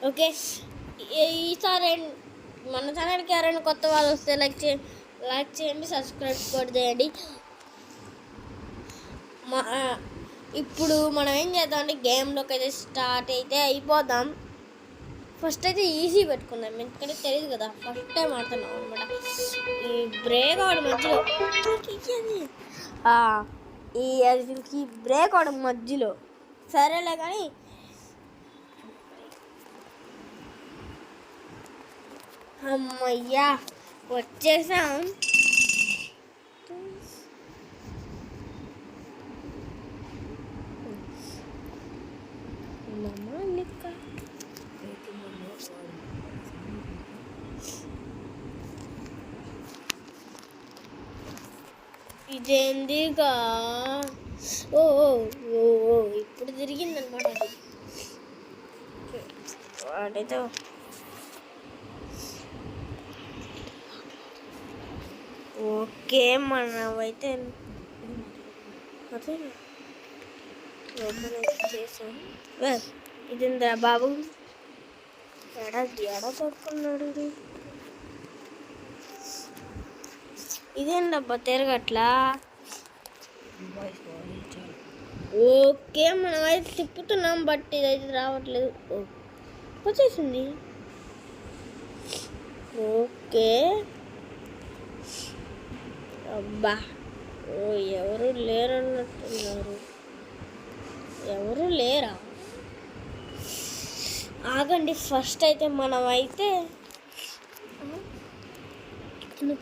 Okay, ఈసారి మన ఛానల్కి ఎవరైనా కొత్త వాళ్ళు వస్తే లైక్ చేయండి, సబ్స్క్రైబ్ కూడా చేయండి. ఇప్పుడు మనం ఏం చేద్దాం అంటే గేమ్లోకి అయితే స్టార్ట్ అయితే అయిపోదాం. ఫస్ట్ అయితే ఈజీ పెట్టుకుందాం, ఎందుకంటే తెలియదు కదా, ఫస్ట్ టైం ఆడుతున్నాం అనమాట. ఈ బ్రేక్ అవడం మధ్యలో ఈ బ్రేక్ అవడం మధ్యలో సరేలే కానీ అమ్మయ్యా వచ్చేసాం. ఇదేందిగా ఓ ఇప్పుడు తిరిగిందనమాట. వాడైతే ఓకే మనమైతే చేసాం. ఇదిందా బాబు ఎడ పడుకున్నాడు. ఇదేంటబ్బా తిరగట్లా. ఓకే మనం అయితే తిప్పుతున్నాం, బట్ ఇదైతే రావట్లేదు. వచ్చేసింది. ఓకే అబ్బా ఎవరు లేరన్నట్టున్నారు. ఎవరు లేరా? ఆగండి, ఫస్ట్ అయితే మనం అయితే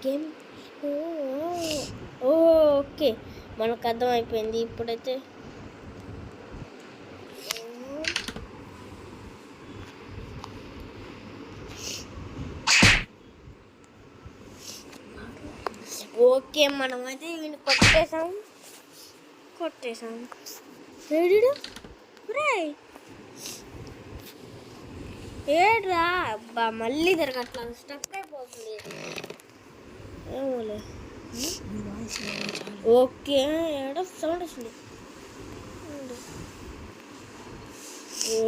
గేమ్ ఓకే మనకు అర్థమైపోయింది. ఇప్పుడైతే ఓకే మనమైతే వీడిని కొట్టేసాం. ఏడ్రా అబ్బా మళ్ళీ తిరగట్లా, స్టక్ అయిపోతుంది. ఏమోలే. ఓకే ఏడో సౌండ్ వస్తుంది.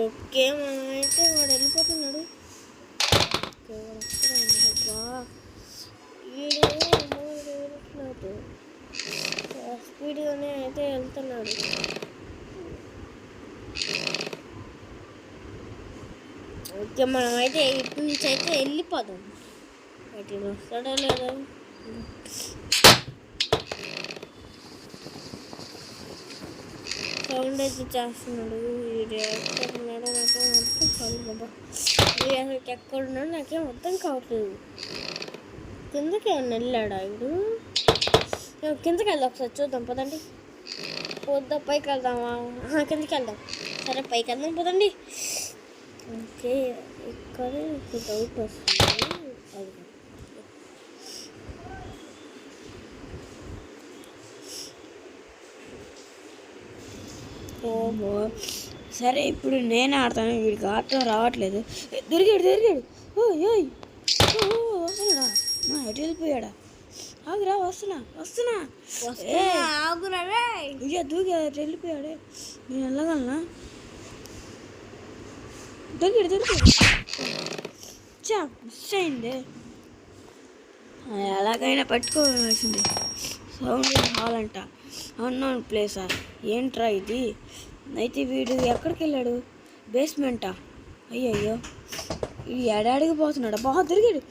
ఓకే మనమైతే వాడు వెళ్ళిపోతున్నాడు. స్పీడ్గానే అయితే వెళ్తున్నాడు. ఓకే మనమైతే ఇటు నుంచి అయితే వెళ్ళిపోదాం. వాటి వస్తాడో లేదో. సౌండ్ అయితే చేస్తున్నాడు. వీడు ఎక్కడున్నాడో నాకేం అర్థం కాదు బాబా. వీడు అసలు ఎక్కడున్నాడో నాకేం అర్థం కావట్లేదు. కిందకి ఏమన్నా వెళ్ళాడా వీడు? కిందకి వెళ్దాం ఒకసారి చూద్దాం పదండి. పోద్దా పైకి వెళ్దామా? కిందకి వెళ్దాం. సరే పైకి వెళ్దాం పదండి. ఓకే ఇక్కడ డౌట్ వస్తుంది. ఓహో సరే ఇప్పుడు నేనే ఆడతాను. వీడికి ఆడటం రావట్లేదు. తిరిగాడు. ఓయ్ వస్తున్నాడా? ఎటు వెళ్ళిపోయాడా? ఆగురా వస్తున్నా. ఆగురా దూగా వెళ్ళిపోయాడే. నేను వెళ్ళగలనా? దొరికాడు మిస్ అయింది. ఎలాగైనా పట్టుకోవాల్సింది. సౌండ్ హాల్ అంట, అన్నోన్ ప్లేసా? ఏంట్రా ఇది? అయితే వీడు ఎక్కడికి వెళ్ళాడు? బేస్మెంటా? అయ్యయ్యో ఇది ఏడాడికి పోతున్నాడు. బాగా తిరిగాడు.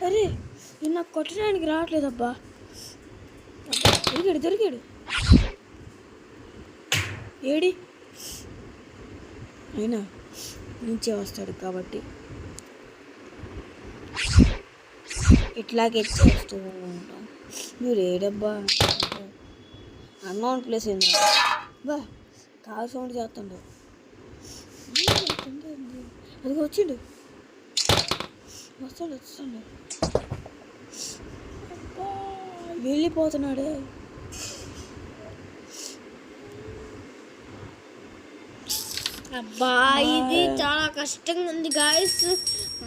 అరే ఇది నాకు కొట్టడానికి రావట్లేదబ్బా. దొరికాడు ఏడి అయినా నుంచే వస్తాడు కాబట్టి ఇట్లాగే చేస్తూ ఉంటాం. మీరు ఏడబ్బా అన్నోన్ ప్లేస్ ఏంది బా కారు సౌండ్ చేస్తుండ. అది వచ్చిండు. వస్తాడు వెళ్ళిపోతున్నాడే. అబ్బా ఇది చాలా కష్టంగా ఉంది గాయస్.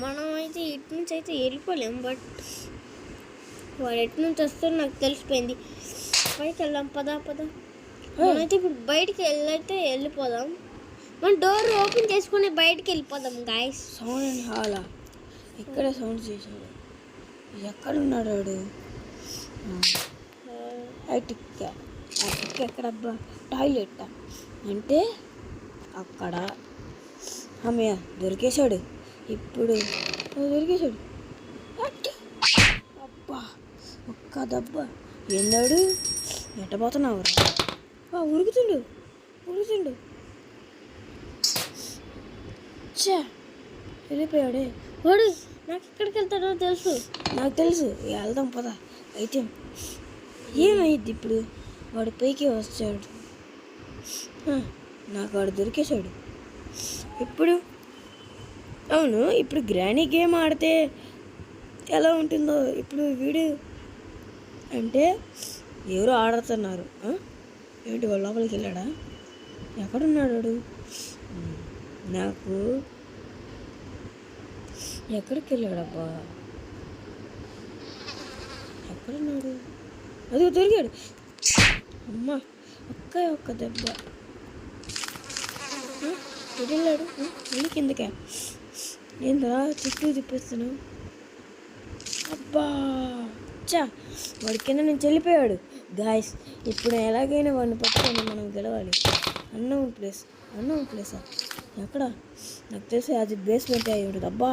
మనం అయితే ఇటు నుంచి అయితే వెళ్ళిపోలేం, బట్ వాడు ఎటు నుంచి వస్తాడో నాకు తెలిసిపోయింది. పైకి వెళ్దాం పద. మనమైతే ఇప్పుడు బయటికి వెళ్ళిపోదాం. మనం డోర్ ఓపెన్ చేసుకుని బయటికి వెళ్ళిపోదాం గాయస్. సౌండ్ అని హాలా ఇక్కడ సౌండ్ చేశాడు. ఎక్కడున్నాడు వాడు? టిక్క ఎక్కడబ్బా? టాయిలెట్ అంటే అక్కడ. అమ్మయ్య దొరికేశాడు. ఇప్పుడు దొరికేశాడు. అబ్బా ఒక్క దెబ్బ. ఏందాడు ఎట్టబోతున్నావు? ఉరుకుతుండు. చా వెళ్ళిపోయాడే వాడు. నాకు ఎక్కడికి వెళ్తాడో తెలుసు. నాకు తెలుసు. వెళ్దాం పదా. అయితే ఏమైంది ఇప్పుడు? వాడు పైకి వచ్చాడు. నాకు వాడు దొరికేశాడు. ఇప్పుడు అవును, ఇప్పుడు గ్రానీ గేమ్ ఆడితే ఎలా ఉంటుందో ఇప్పుడు వీడు అంటే ఎవరు ఆడుతున్నారు. ఏంటి వాళ్ళ లోపలికి వెళ్ళాడా? ఎక్కడున్నాడు వాడు? నాకు ఎక్కడికి వెళ్ళాడబ్బా? ఎక్కడున్నాడు? అది దొరికాడు. అమ్మ ఒక్క దెబ్బ. వెళ్ళాడు. వెళ్ళి కిందకే. ఏందా చుట్టూ తిప్పేస్తున్నావు? అబ్బా చా వాడి కింద నుంచి వెళ్ళిపోయాడు. గాయస్ ఇప్పుడు ఎలాగైనా వాడిని పట్టుకొని మనం గెలవాలి. అన్నోన్ ప్లేసా? ఎక్కడ? నాకు తెలిసి అది బేస్మెంట్ అయ్యి ఉంటుంది. అబ్బా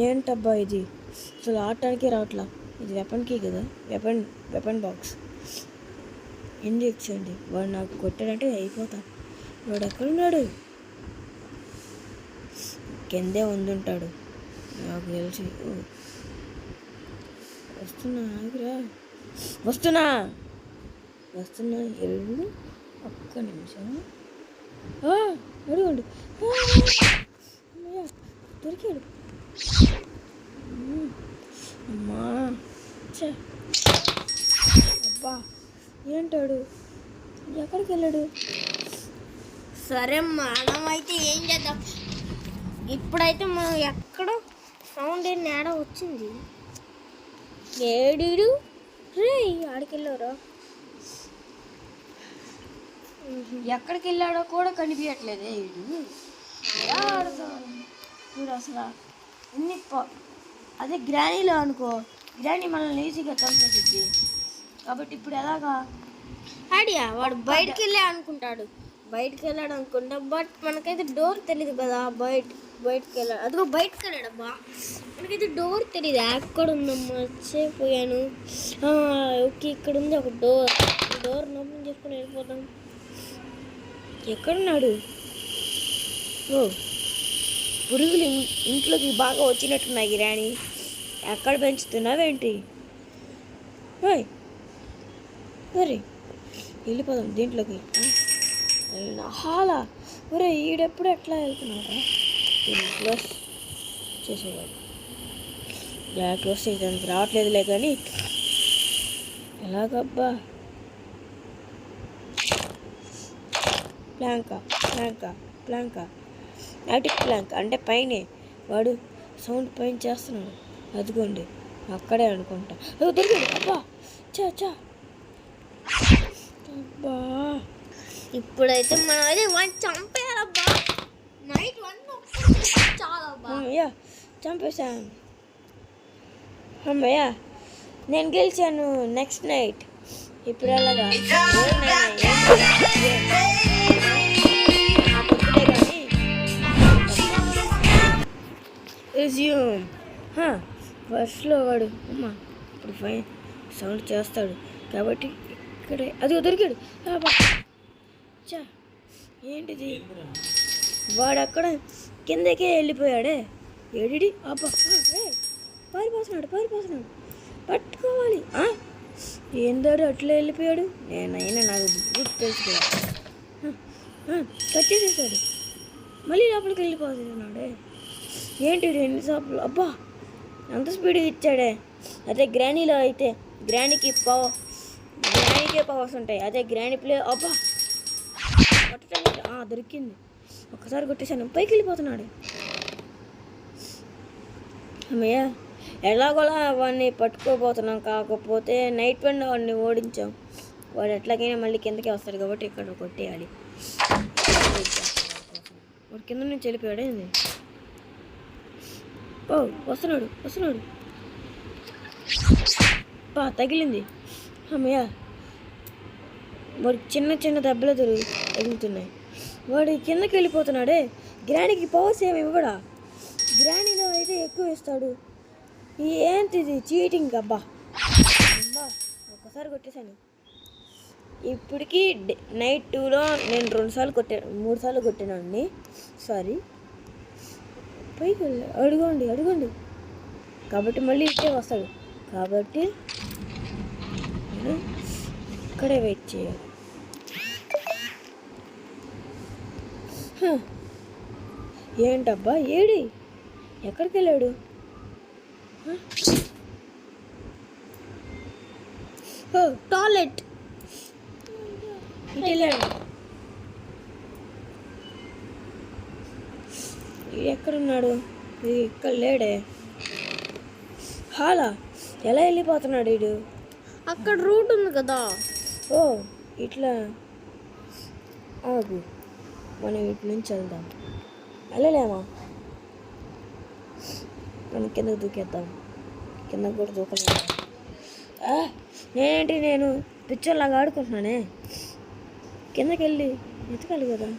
ఏంటబ్బా ఇది? అసలు ఆడటానికే రావట్లా. ఇది వెపన్కి కదా, వెపన్ బాక్స్. ఇంజెక్షన్. వాడు నాకు కొట్టాడంటే అయిపోతా. వాడు ఎక్కడున్నాడు? కిందే ఉండుంటాడు నాకు తెలిసి. వస్తున్నా ఎరుడు. ఒక్క నిమిషం అడుగుండు. దొరికాడు. అమ్మా అబ్బా ఏంటాడు? ఎక్కడికి వెళ్ళాడు? సరే మనం అయితే ఏం చేద్దాం. ఇప్పుడైతే మనం ఎక్కడో సౌండ్ నేడ వచ్చింది. ఏడు రే ఆడికెళ్ళారా? ఎక్కడికి వెళ్ళాడో కూడా కనిపించట్లేదే వీడు. ఎలా ఆడతాడు వీడు అసలు? అదే గ్రానీలో అనుకో, గ్రానీ మనల్ని ఈజీగా చంపేసిద్ది. కాబట్టి ఇప్పుడు ఎలాగా? ఆడియా వాడు బయటికి వెళ్ళాడు అనుకుంటా. బట్ మనకైతే డోర్ తెలియదు కదా. బయటికి వెళ్ళాడు. అదిగో బయటకు వెళ్ళాడబ్బా. మనకైతే డోర్ తెలియదు. ఎక్కడ ఉందమ్మా? మర్చిపోయాను. ఓకే ఇక్కడ ఉంది ఒక డోర్ ఓపెన్ చేసుకుని వెళ్ళిపోతాం. ఎక్కడున్నాడు? పురుగులు ఇంట్లోకి బాగా వచ్చినట్టున్నాయి గిరాణి. ఎక్కడ పెంచుతున్నావేంటి? సరే వెళ్ళిపోదాం దీంట్లోకి. హాలా ఒరే ఈడెప్పుడు ఎట్లా వెళ్తున్నారా? క్లోజ్ చేసేవాడు. క్లోజ్ చేయడానికి రావట్లేదులే కానీ ఎలాగబ్బా? ప్లాంకా యాటిక్ ప్లాంక్ అంటే పైనే. వాడు సౌండ్ పైన చేస్తున్నాడు. అదిగోండి అక్కడే అనుకుంటా. దొరికాడు. అబ్బా చా అబ్బా ఇప్పుడైతే మనం అయితే వన్ చంపేయాలబ్బా. నైట్ 1 చాలబ్బా. అమ్మయ్యా చంపేశాను. అమ్మయ్యా నేను గెలిచాను. నెక్స్ట్ నైట్ ఇప్పుడు ఎలాగా? రెజ్యూమ్. ఫస్ట్లో వాడు అమ్మ ఇప్పుడు ఫైన్ సౌండ్ చేస్తాడు కాబట్టి ఇక్కడే. అది దొరికాడు. చా ఏంటిది? వాడు అక్కడ కిందకే వెళ్ళిపోయాడే. ఏడిడి అబ్బా పారిపోతున్నాడు. పట్టుకోవాలి. ఏందాడు అట్లా వెళ్ళిపోయాడు? నేనైనా నాకు గుర్తు తెలుసు. కట్టేసేసాడు. మళ్ళీ లోపలికి వెళ్ళిపోతున్నాడే. ఏంటి ఎన్నిసార్లు? అబ్బా అంత స్పీడ్గా ఇచ్చాడే. అదే గ్రానీలో అయితే గ్రానీకే పవర్స్ ఉంటాయి. అదే గ్రానీ ప్లే అబ్బా దొరికింది. ఒక్కసారి కొట్టేశాను. పైకి వెళ్ళిపోతున్నాడు. అమ్మయ్య ఎలాగోలా వాడిని పట్టుకోబోతున్నాం. కాకపోతే నైట్ వన్ వాడిని ఓడించాం. వాడు ఎట్లాగైనా మళ్ళీ కిందకే వస్తాడు కాబట్టి ఇక్కడ కొట్టేయాలి. కింద నుంచి వెళ్ళిపోయాడు ఏంది? ఓ వస్తున్నాడు వస్తున్నాడు. బా తగిలింది. అమ్మయ్య. వాడు చిన్న చిన్న దెబ్బలు తగులుతున్నాయి. వాడు కిందకి వెళ్ళిపోతున్నాడే. గ్రానీకి పవర్స్ ఏమి ఇవ్వడా? గ్రానీలో అయితే ఎక్కువ ఇస్తాడు. ఏంటిది చీటింగ్ అబ్బా. అబ్బా ఒక్కసారి కొట్టేశాను. ఇప్పటికి నైట్ 2లో నేను 2 సార్లు కొట్టాను, 3 సార్లు కొట్టానండి. సారీ. పైకి వెళ్ళి అడగండి కాబట్టి మళ్ళీ ఇట్టే వస్తాడు. కాబట్టి నేను ఇక్కడే వెయిట్ చేయాలి. ఏంటబ్బా ఏడి ఎక్కడికి వెళ్ళాడు? టాయిలెట్ ఇటు వెళ్ళాడు. ఎక్కడున్నాడు? ఇక్కడ లేడే. హాలా ఎలా వెళ్ళిపోతున్నాడు వీడు? అక్కడ రూట్ ఉంది కదా. ఓ ఇట్లా ఆగు, మనం ఇటు నుంచి వెళ్దాం. వెళ్ళలేమా? మనం కిందకు దూకేద్దాం. కిందకు కూడా దూకలేము. నేను పిచ్చర్లాగా ఆడుకుంటున్నానే. కిందకి వెళ్ళి ఎతకాలి కదా.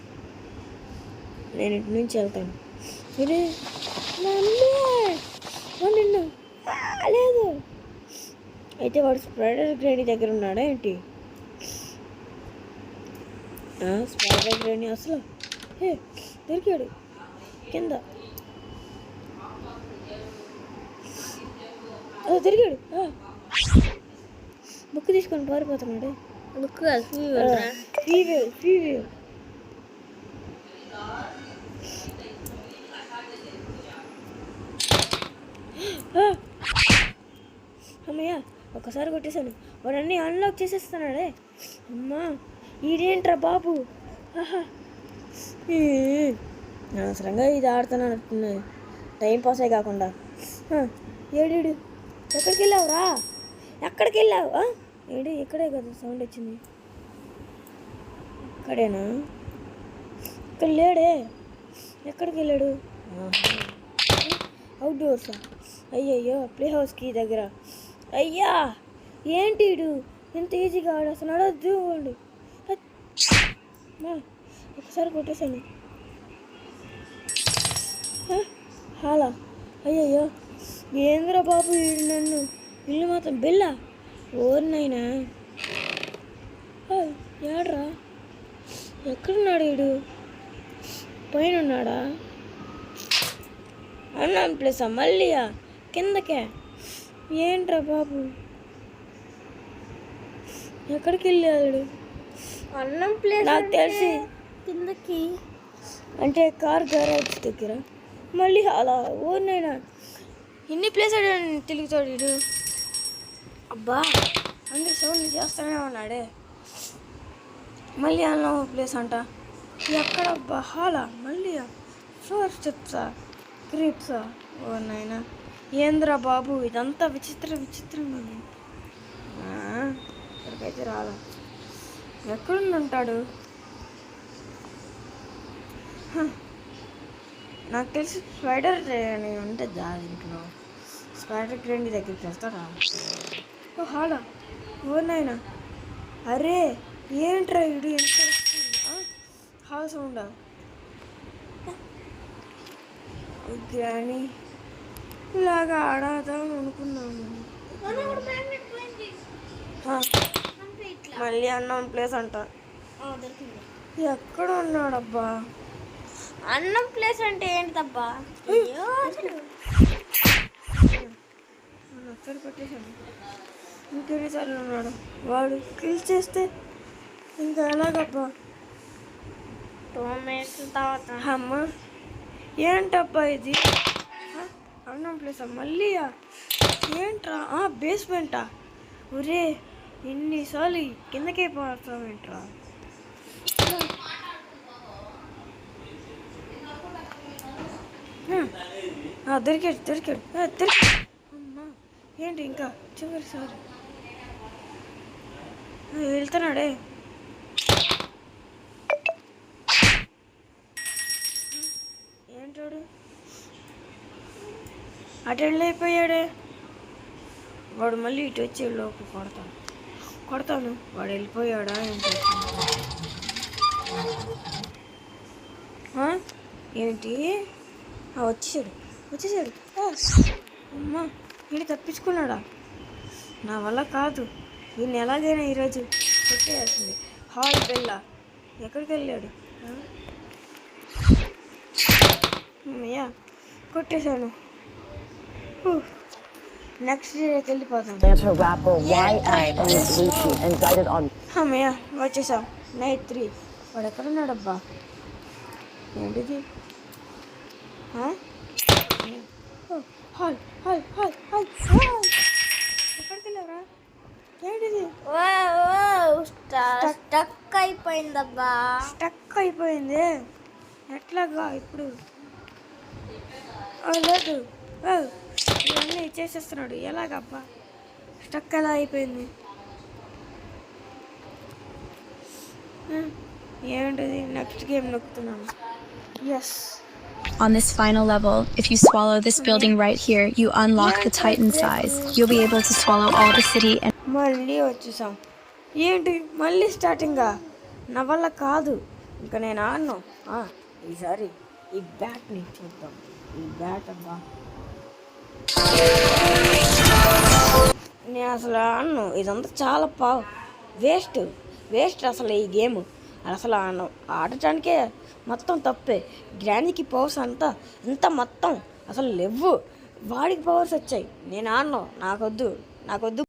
నేను ఇటు నుంచి వెళ్తాను. ఇది నిన్ను లేదు. అయితే వాడు స్పైడర్ గ్రేణి దగ్గర ఉన్నాడా ఏంటి? స్పైడర్ గ్రేణి అసలు దొరికాడు కింద. దొరికాడు. బుక్ తీసుకొని పారిపోతున్నాడు. బుక్ ఫీవేల్. అమ్మయ్య ఒకసారి కొట్టేశాను. వాడు అన్నీ అన్లాక్ చేసేస్తున్నాడే. అమ్మా ఇదేంట్రా బాబు. అనవసరంగా ఇది ఆడుతున్నాను, టైం పాస్ అయ్యి కాకుండా. ఏడు ఎక్కడికి వెళ్ళావురా? ఎక్కడికి వెళ్ళావు? ఏడు ఇక్కడే కదా సౌండ్ వచ్చింది. ఇక్కడేనా? ఇక్కడ లేడే. ఎక్కడికి వెళ్ళాడు? అవుట్డోర్సా? అయ్యయ్యో ప్లే హౌస్కి దగ్గర. అయ్యా ఏంటి ఇంత ఈజీగా ఆడేస్తున్నాడు. చూడండి ఒకసారి కొట్టేశాను. హాలా అయ్యయ్యో ఏంద్రా బాబు వీడు నన్ను. ఇల్లు మాత్రం బెల్లా ఓర్నైనా. ఏడ్రా ఎక్కడున్నాడు వీడు? పైన ఉన్నాడా? అన్నాను ప్లేసా మళ్ళీయా కిందకే? ఏంట్రా బాబు ఎక్కడికి వెళ్ళాడు? అన్నం ప్లేస్ నాకు తెలిసి కిందకి అంటే కార్ గరాజ్ దగ్గర. మళ్ళీ అలా ఓనైనా ఇన్ని ప్లేస్ తిరుగుతాడు వీడు. అబ్బా అందరు సౌండ్ చేస్తూనే ఉన్నాడే. మళ్ళీ అన్న ప్లేస్ అంట. ఎక్కడబ్బా? హాలా మళ్ళీ 4 స్టెప్సా? క్రీప్సా? ఓ నాయనా ఏంద్రా బాబు ఇదంతా విచిత్రంగా ఉంది. ఇక్కడికైతే రాలా. ఎక్కడుంటాడు? నాకు తెలిసి స్పైడర్ అని ఉంటే ఇంట్లో స్పైడర్ గ్రేణి దగ్గరికి వెళ్తాడా? ఓ హాలా ఓ నాయనా. అరే ఏంట్రా ఇడు ఎంత హాల్ సౌండా? గ్రాని ఇలాగా ఆడదాం అనుకున్నాను. మళ్ళీ అన్నం ప్లేస్ అంట. ఎక్కడ ఉన్నాడబ్బా? అన్నం ప్లేస్ అంటే ఏంటిదబ్బా? అక్కడ పెట్టేశాను. ఇంకెన్నిసార్లు ఉన్నాడు వాడు? కిల్ చేస్తే ఇంకా ఎలాగబ్బా? అమ్మ ఏంటబ్బా ఇది? అన్నం ప్లేసా మళ్ళీ? ఏంట్రా బేస్మెంటా? ఒరే ఎన్నిసార్లు కిందకే పడతావేంట్రా? దొరికాడు. అమ్మా ఏంటి ఇంకా చివరిసారి వెళ్తున్నాడే. అటు వెళ్ళిపోయాడే. వాడు మళ్ళీ ఇటు వచ్చే లోపు కొడతాను. వాడు వెళ్ళిపోయాడా ఏంటి? వచ్చేసాడు. అమ్మా, వీడు తప్పించుకున్నాడా? నా వల్ల కాదు. వీడిని ఎలాగైనా ఈరోజు కొట్టేయాల్సింది. హాయ్ బెల్లా, ఎక్కడికి వెళ్ళాడు? అమ్మయ్యా, కొట్టేశాను. నెక్స్ట్ డేకి వెళ్ళిపోతాను. అమ్మయ్యా, వచ్చేసాం. నైట్ 3. వాడు ఎక్కడున్నాడబ్బా? ఏంటిది? హాల్ ఎక్కడికి వెళ్ళారా? ఏంటిది? స్టక్ అయిపోయిందబ్బా. స్టక్ అయిపోయింది. ఎట్లాగా ఇప్పుడు? లేదు, ఇవన్నీ చేసేస్తున్నాడు. ఎలాగబ్బా స్టక్ ఎలా అయిపోయింది? ఏంటిది? నెక్స్ట్ గేమ్ నొక్కుతున్నాను. Yes. On this final level, if you swallow this building right here, you unlock the Titan size. You'll be able to swallow all the city and మళ్ళీ వచ్చేసాం. ఏంటి మళ్ళీ స్టార్టింగా? నా వల్ల కాదు. ఇంకా నేను ఆడను. ఈసారి ఈ బ్యాట్ని చూద్దాం. ఈ బ్యాట్ అబ్బా, నేను అసలు ఆడను. ఇదంతా చాలా వేస్ట్ అసలు ఈ గేమ్. అసలు ఆడటానికే మొత్తం తప్పే. గ్రానీకి పవర్స్ ఇంత మొత్తం అసలు లేవు. వాడికి పవర్స్ వచ్చాయి. నేను ఆడను. నాకొద్దు.